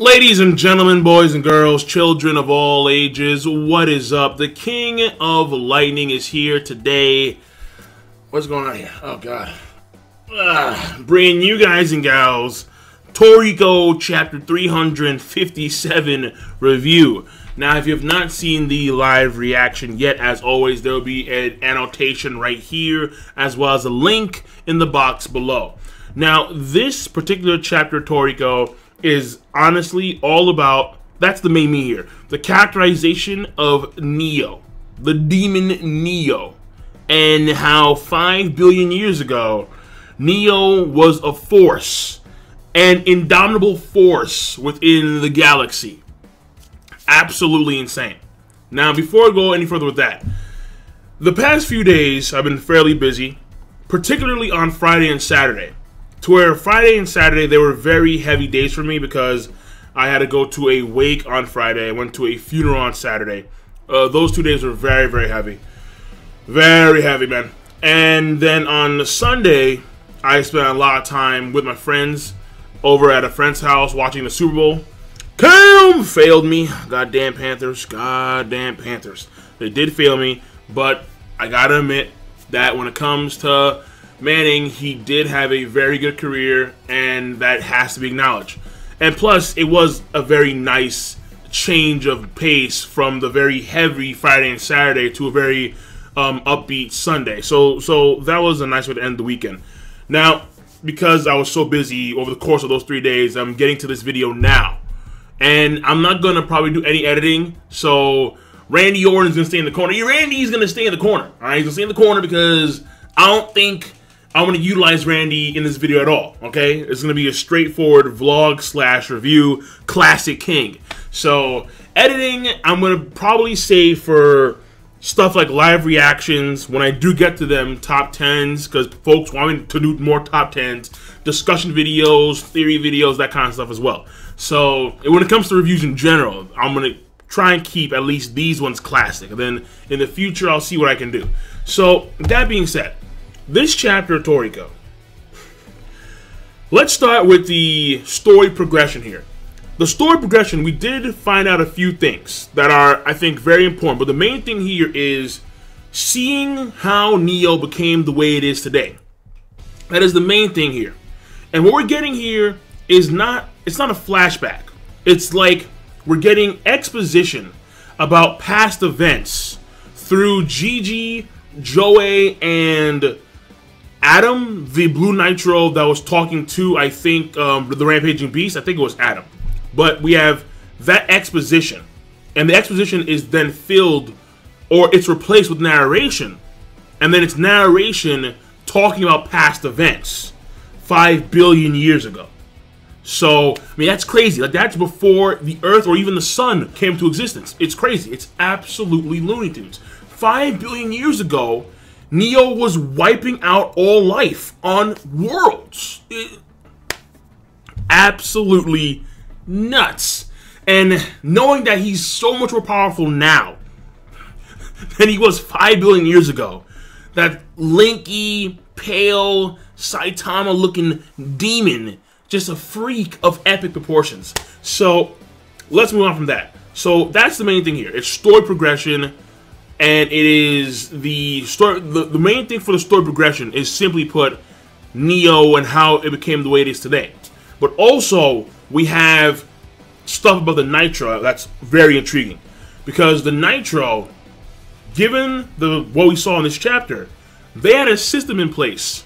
Ladies and gentlemen, boys and girls, children of all ages, what is up? The King of Lightning is here today. What's going on here? Oh, God. Bringing you guys and gals Toriko Chapter 357 review. Now, if you have not seen the live reaction yet, as always, there will be an annotation right here, as well as a link in the box below. Now, this particular chapter, Toriko, is honestly all about, that's the main me here, the characterization of Neo, the demon Neo, and how 5 billion years ago, Neo was a force, an indomitable force within the galaxy. Absolutely insane. Now, before I go any further with that, the past few days I've been fairly busy, particularly on Friday and Saturday. To where Friday and Saturday, they were very heavy days for me because I had to go to a wake on Friday. I went to a funeral on Saturday. Those 2 days were very, very heavy. Very heavy, man. And then on Sunday, I spent a lot of time with my friends over at a friend's house watching the Super Bowl. Cam failed me. Goddamn Panthers. Goddamn Panthers. They did fail me, but I gotta admit that when it comes to Manning, he did have a very good career, and that has to be acknowledged. And plus, it was a very nice change of pace from the very heavy Friday and Saturday to a very upbeat Sunday. So that was a nice way to end the weekend. Now, because I was so busy over the course of those 3 days, I'm getting to this video now. And I'm not going to probably do any editing, so Randy Orton's going to stay in the corner. Randy's going to stay in the corner, all right? He's going to stay in the corner because I don't think I want to utilize Randy in this video at all, okay? It's going to be a straightforward vlog/review, classic King. So, editing, I'm going to probably save for stuff like live reactions when I do get to them, top 10s, because folks want me to do more top 10s, discussion videos, theory videos, that kind of stuff as well. So, when it comes to reviews in general, I'm going to try and keep at least these ones classic. And then in the future, I'll see what I can do. So, that being said, this chapter, Toriko. Let's start with the story progression here. The story progression, we did find out a few things that are, I think, very important. But the main thing here is seeing how Neo became the way it is today. That is the main thing here. And what we're getting here is it's not a flashback. It's like we're getting exposition about past events through Gigi, Joey, and Adam, the Blue Nitro that was talking to, I think, the Rampaging Beast. I think it was Adam. But we have that exposition. And the exposition is then filled, or it's replaced with narration. And then it's narration talking about past events 5 billion years ago. So, I mean, that's crazy. Like, that's before the Earth or even the Sun came to existence. It's crazy. It's absolutely Looney Tunes. 5 billion years ago, Neo was wiping out all life on worlds. Absolutely nuts. And knowing that he's so much more powerful now than he was 5 billion years ago, that lanky, pale, Saitama-looking demon, just a freak of epic proportions. So, let's move on from that. So, that's the main thing here. It's story progression. And it is the story. The main thing for the story progression is simply put Neo and how it became the way it is today. But also we have stuff about the Nitro that's very intriguing, because the Nitro, given what we saw in this chapter, they had a system in place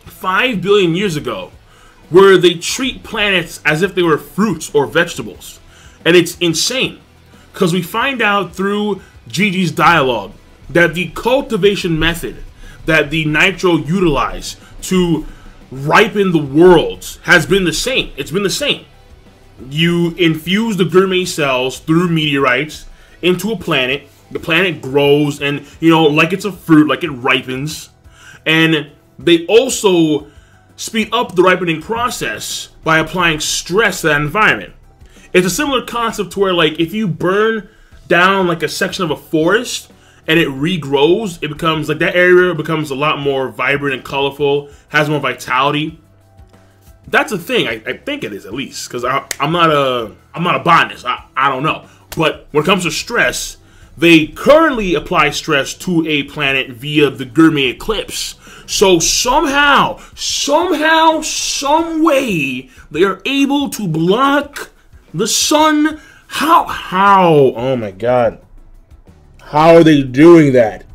5 billion years ago where they treat planets as if they were fruits or vegetables, and it's insane because we find out through Gigi's dialogue that the cultivation method that the Nitro utilized to ripen the worlds has been the same. It's been the same. You infuse the gourmet cells through meteorites into a planet. The planet grows and, you know, like it's a fruit, like it ripens. And they also speed up the ripening process by applying stress to that environment. It's a similar concept to where, like, if you burn down like a section of a forest and it regrows, it becomes like that area becomes a lot more vibrant and colorful, has more vitality. That's a thing. I think it is, at least, because I'm not a botanist. I don't know. But when it comes to stress, they currently apply stress to a planet via the Gourmet eclipse. So somehow, some way, they are able to block the sun. How? Oh my God. How are they doing that?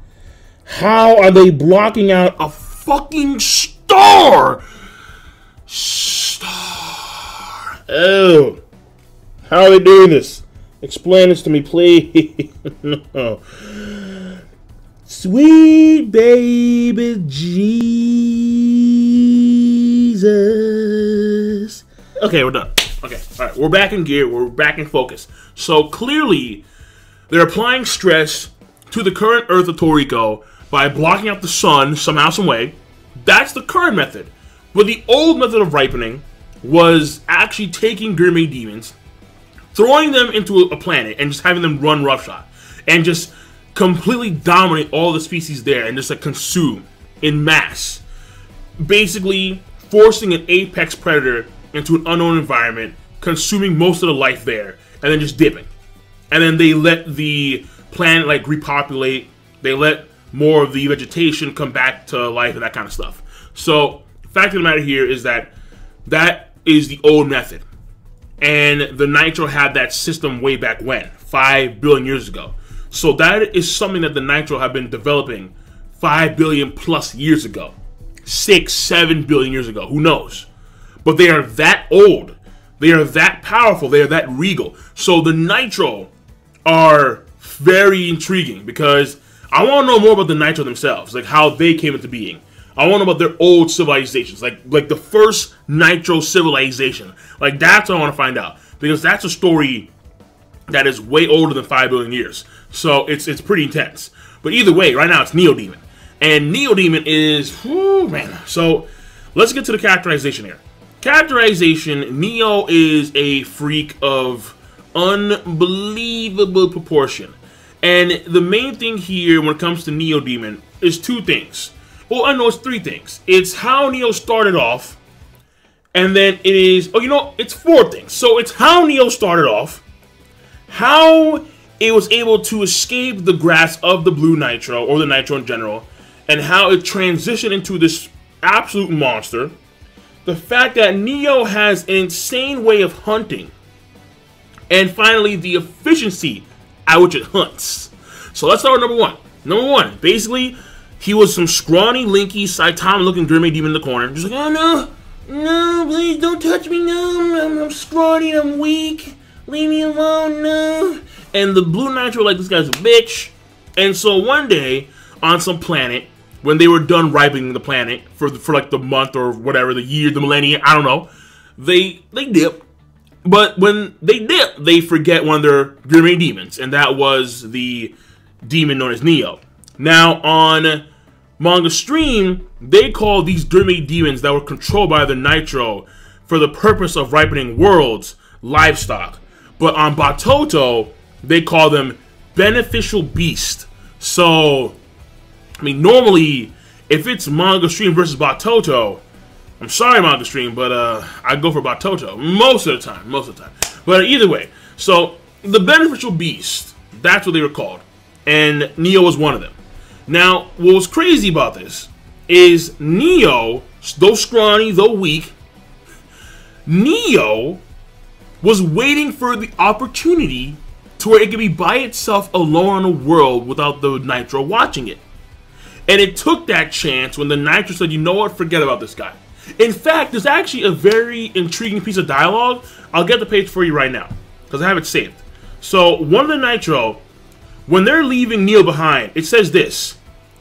How are they blocking out a fucking star? Oh. How are they doing this? Explain this to me, please. No. Sweet baby Jesus. Okay, we're done. Okay, all right, we're back in gear. We're back in focus. So clearly, they're applying stress to the current Earth of Toriko by blocking out the sun somehow, some way. That's the current method. But the old method of ripening was actually taking Gourmet demons, throwing them into a planet, and just having them run roughshod, and just completely dominate all the species there, and just like consume in mass, basically forcing an apex predator into an unknown environment, consuming most of the life there, and then just dipping. And then they let the planet like repopulate. They let more of the vegetation come back to life and that kind of stuff. So the fact of the matter here is that that is the old method. And the Nitro had that system way back when, 5 billion years ago. So that is something that the Nitro have been developing 5 billion plus years ago. 6, 7 billion years ago, who knows? But they are that old. They are that powerful. They are that regal. So the Nitro are very intriguing because I want to know more about the Nitro themselves, like how they came into being. I want to know about their old civilizations, like the first Nitro civilization. Like that's what I want to find out, because that's a story that is way older than 5 billion years. So it's pretty intense. But either way, right now it's Neodemon. And Neodemon is, whew, man. So let's get to the characterization here. Characterization, Neo is a freak of unbelievable proportion. And the main thing here when it comes to Neodemon is two things. Well, I know it's three things. It's how Neo started off, and then it is, oh, you know, it's four things. So it's how Neo started off, how it was able to escape the grasp of the Blue Nitro, or the Nitro in general, and how it transitioned into this absolute monster. The fact that Neo has an insane way of hunting, and finally the efficiency at which it hunts. So let's start with number one. Number one, basically, he was some scrawny, linky, Saitama-looking Gourmet demon in the corner. Just like, oh no, no, please don't touch me, no, I'm scrawny, I'm weak, leave me alone, no. And the Blue Nitro like, this guy's a bitch. And so one day, on some planet, when they were done ripening the planet for like the month or whatever, the year, the millennium, I don't know, they dip. But when they dip, they forget one of their Gourmet demons, and that was the demon known as Neo. Now, on Manga Stream, they call these Gourmet demons that were controlled by the Nitro for the purpose of ripening worlds, livestock. But on Batoto, they call them beneficial beast. So, I mean, normally, if it's Manga Stream versus Batoto, I'm sorry, Manga Stream, but I go for Batoto most of the time. But either way, so the beneficial beast, that's what they were called, and Neo was one of them. Now, what was crazy about this is Neo, though scrawny, though weak, Neo was waiting for the opportunity to where it could be by itself alone in a world without the Nitro watching it. And it took that chance when the Nitro said, you know what, forget about this guy. In fact, there's actually a very intriguing piece of dialogue. I'll get the page for you right now, because I have it saved. So, one of the Nitro, when they're leaving Neo behind, it says this: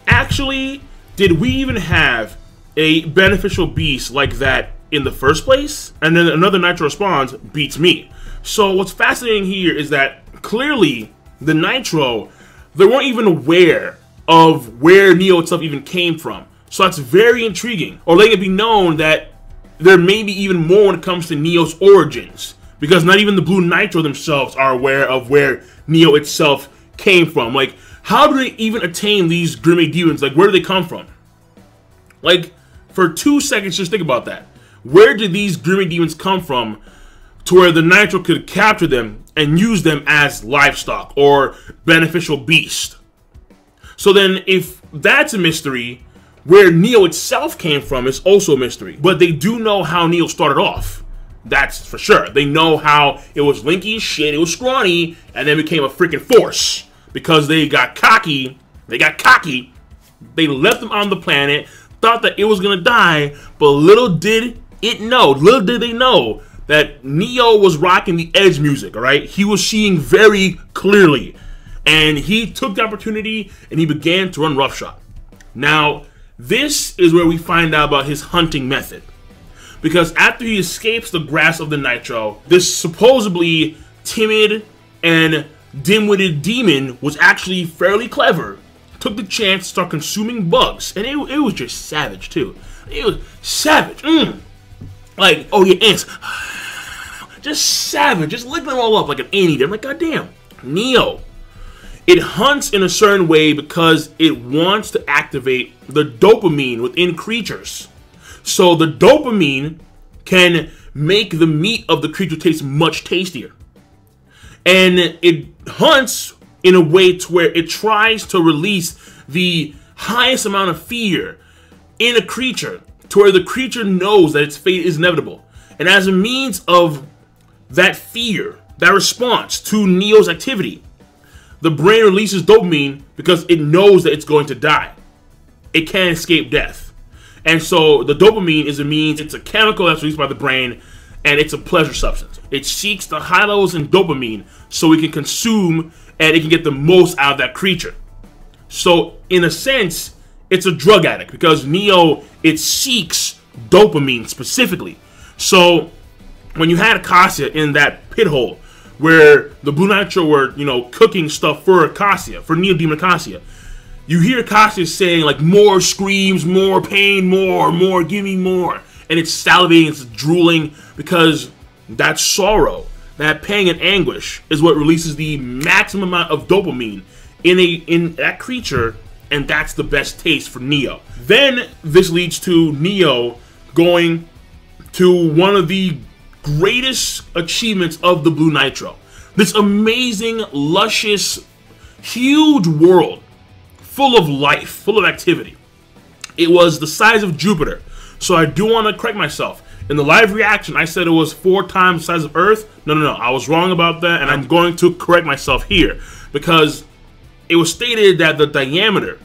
actually, did we even have a beneficial beast like that in the first place? And then another Nitro responds, beats me. So, what's fascinating here is that clearly, the Nitro, they weren't even aware of where Neo itself even came from. So that's very intriguing. Or letting it be known that there may be even more when it comes to Neo's origins, because not even the Blue Nitro themselves are aware of where Neo itself came from. Like, how do they even attain these Gourmet demons? Like, where do they come from? Like, for 2 seconds, just think about that. where did these Grimmy demons come from to where the Nitro could capture them and use them as livestock or beneficial beast? So then, if that's a mystery, where Neo itself came from is also a mystery. But they do know how Neo started off. That's for sure. They know how it was linky as shit, it was scrawny, and then became a freaking force. Because they got cocky. They They left him on the planet, thought that it was gonna die, but little did they know that Neo was rocking the Edge music, alright? He was seeing very clearly. And he took the opportunity and he began to run roughshod. Now, this is where we find out about his hunting method. Because after he escapes the grasp of the Nitro, this supposedly timid and dim-witted demon was actually fairly clever. Took the chance to start consuming bugs. And it was just savage, too. It was savage. Like, oh yeah, ants. Just savage. Just lick them all up like an anteater. I'm like, goddamn. Neo. It hunts in a certain way because it wants to activate the dopamine within creatures. So the dopamine can make the meat of the creature taste much tastier. And it hunts in a way to where it tries to release the highest amount of fear in a creature to where the creature knows that its fate is inevitable. And as a means of that fear, that response to Neo's activity, the brain releases dopamine because it knows that it's going to die. It can't escape death. And so the dopamine is a means, it's a chemical that's released by the brain, and it's a pleasure substance. It seeks the high levels in dopamine so it can consume and it can get the most out of that creature. So in a sense, it's a drug addict because Neo, it seeks dopamine specifically. So when you had Acacia in that pit hole, where the Blue Nitro were, cooking stuff for Acacia, for Neo Demon Acacia, you hear Acacia saying, like, more screams, more pain, more, give me more. And it's salivating, it's drooling, because that sorrow, that pain and anguish is what releases the maximum amount of dopamine in that creature, and that's the best taste for Neo. Then this leads to Neo going to one of the greatest achievements of the Blue Nitro. This amazing, luscious, huge world full of life, full of activity. It was the size of Jupiter. So I do want to correct myself. In the live reaction, I said it was 4 times the size of Earth. No. I was wrong about that, and I'm going to correct myself here. Because it was stated that the diameter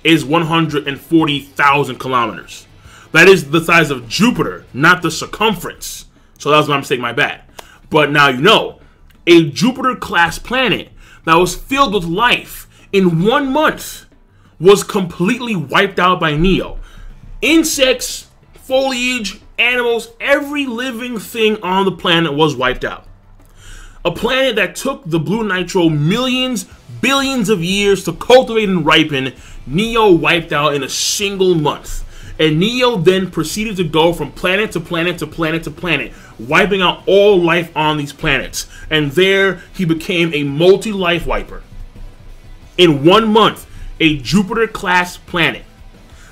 is 140,000 kilometers. That is the size of Jupiter, not the circumference. So that was my mistake, my bad. But now you know, a Jupiter-class planet that was filled with life in 1 month was completely wiped out by Neo. Insects, foliage, animals, every living thing on the planet was wiped out. A planet that took the Blue Nitro millions, billions of years to cultivate and ripen, Neo wiped out in a single month. And Neo then proceeded to go from planet to planet to planet to planet, wiping out all life on these planets. And there he became a multi-life wiper. In 1 month, a Jupiter-class planet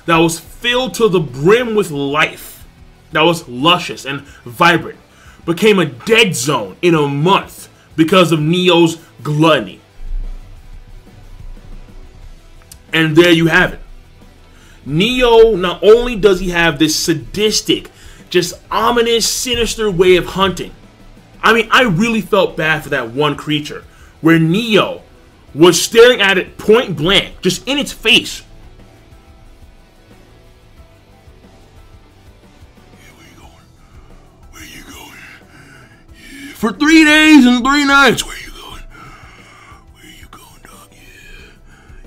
that was filled to the brim with life, that was luscious and vibrant, became a dead zone in a month because of Neo's gluttony. And there you have it. Neo, not only does he have this sadistic, just ominous, sinister way of hunting. I mean, I really felt bad for that one creature, where Neo was staring at it point blank, just in its face. Yeah, where you going? Where you going? Yeah. For 3 days and 3 nights. Where you going? Where you going, dog? Yeah.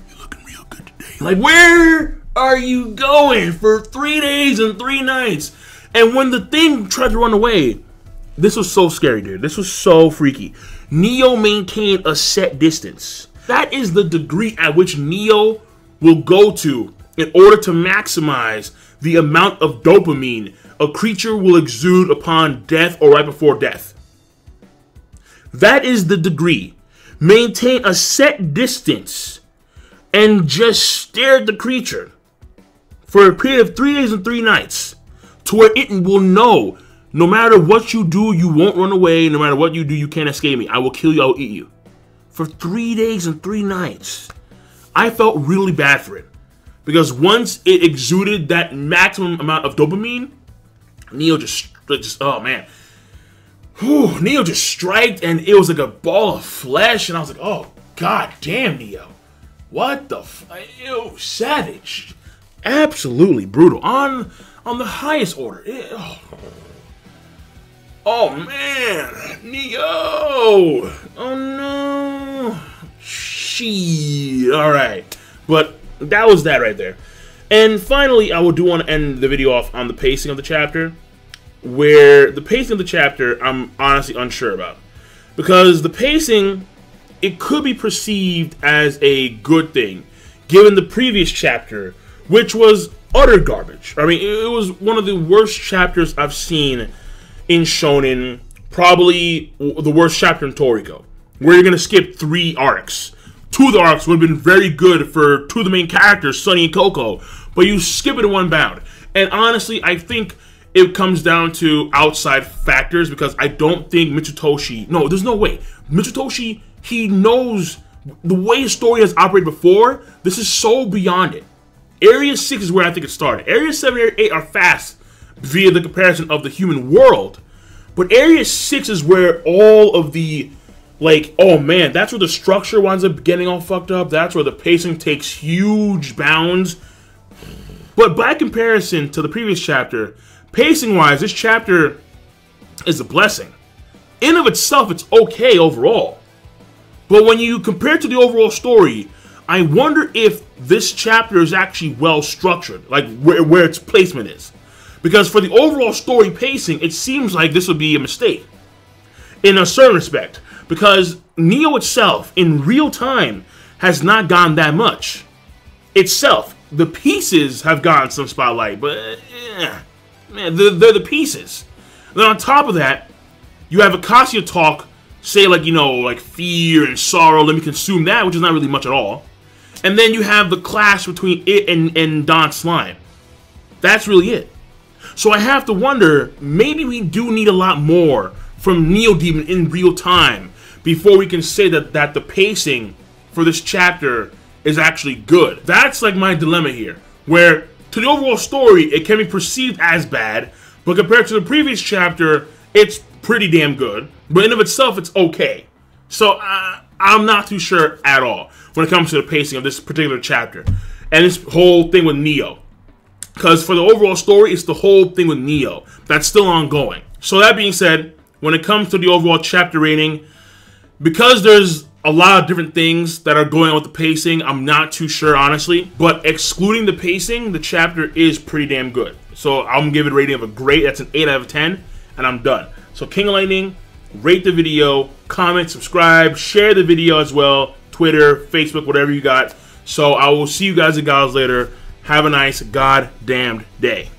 You're looking real good today. Like, where are you going for 3 days and 3 nights? And when the thing tried to run away, this was so scary, dude. This was so freaky. Neo maintained a set distance. That is the degree at which Neo will go to in order to maximize the amount of dopamine a creature will exude upon death or right before death. That is the degree. Maintain a set distance and just stare at the creature for a period of 3 days and 3 nights to where it will know, no matter what you do, you won't run away. No matter what you do, you can't escape me. I will kill you. I will eat you. For 3 days and 3 nights. I felt really bad for it. Because once it exuded that maximum amount of dopamine, Neo just oh man. Whew, Neo just striked, and it was like a ball of flesh, and I was like, oh, god damn, Neo. What the ew, savage. Absolutely brutal. On the highest order. Oh man, Neo. Oh no. Shit. Alright. But that was that right there. And finally, I do want to end the video off on the pacing of the chapter, where the pacing of the chapter I'm honestly unsure about. Because the pacing, it could be perceived as a good thing, given the previous chapter, which was utter garbage. I mean, it was one of the worst chapters I've seen in Shonen, probably the worst chapter in Toriko, where you're going to skip 3 arcs. 2 of the arcs would have been very good for 2 of the main characters, Sunny and Coco, but you skip it in one bound. And honestly, I think it comes down to outside factors, because I don't think Mitsutoshi... No, there's no way. Mitsutoshi, he knows the way his story has operated before. This is so beyond it. Area 6 is where I think it started. Area 7 and Area 8 are fast via the comparison of the human world. But Area 6 is where all of the... Like, oh man, that's where the structure winds up getting all fucked up. That's where the pacing takes huge bounds. But by comparison to the previous chapter, pacing-wise, this chapter is a blessing. In of itself, it's okay overall. But when you compare it to the overall story, I wonder if this chapter is actually well structured, like where its placement is. Because for the overall story pacing, it seems like this would be a mistake. In a certain respect. Because Neo itself, in real time, has not gone that much. Itself, the pieces have gotten some spotlight, but man, they're the pieces. Then on top of that, you have Acacia talk, say like, you know, like fear and sorrow, let me consume that, which is not really much at all. And then you have the clash between it and Don Slime. That's really it. So I have to wonder, maybe we do need a lot more from Neo Demon in real time before we can say that the pacing for this chapter is actually good. That's like my dilemma here, where to the overall story, it can be perceived as bad, but compared to the previous chapter, it's pretty damn good. But in of itself, it's okay. So I'm not too sure at all when it comes to the pacing of this particular chapter and this whole thing with Neo. Because for the overall story, it's the whole thing with Neo that's still ongoing. So that being said, when it comes to the overall chapter rating, because there's a lot of different things that are going on with the pacing, I'm not too sure, honestly. But excluding the pacing, the chapter is pretty damn good. So I'm going to give it a rating of a great. That's an 8 out of 10, and I'm done. So King of Lightning, rate the video, comment, subscribe, share the video as well. Twitter, Facebook, whatever you got. So I will see you guys and gals later. Have a nice goddamned day.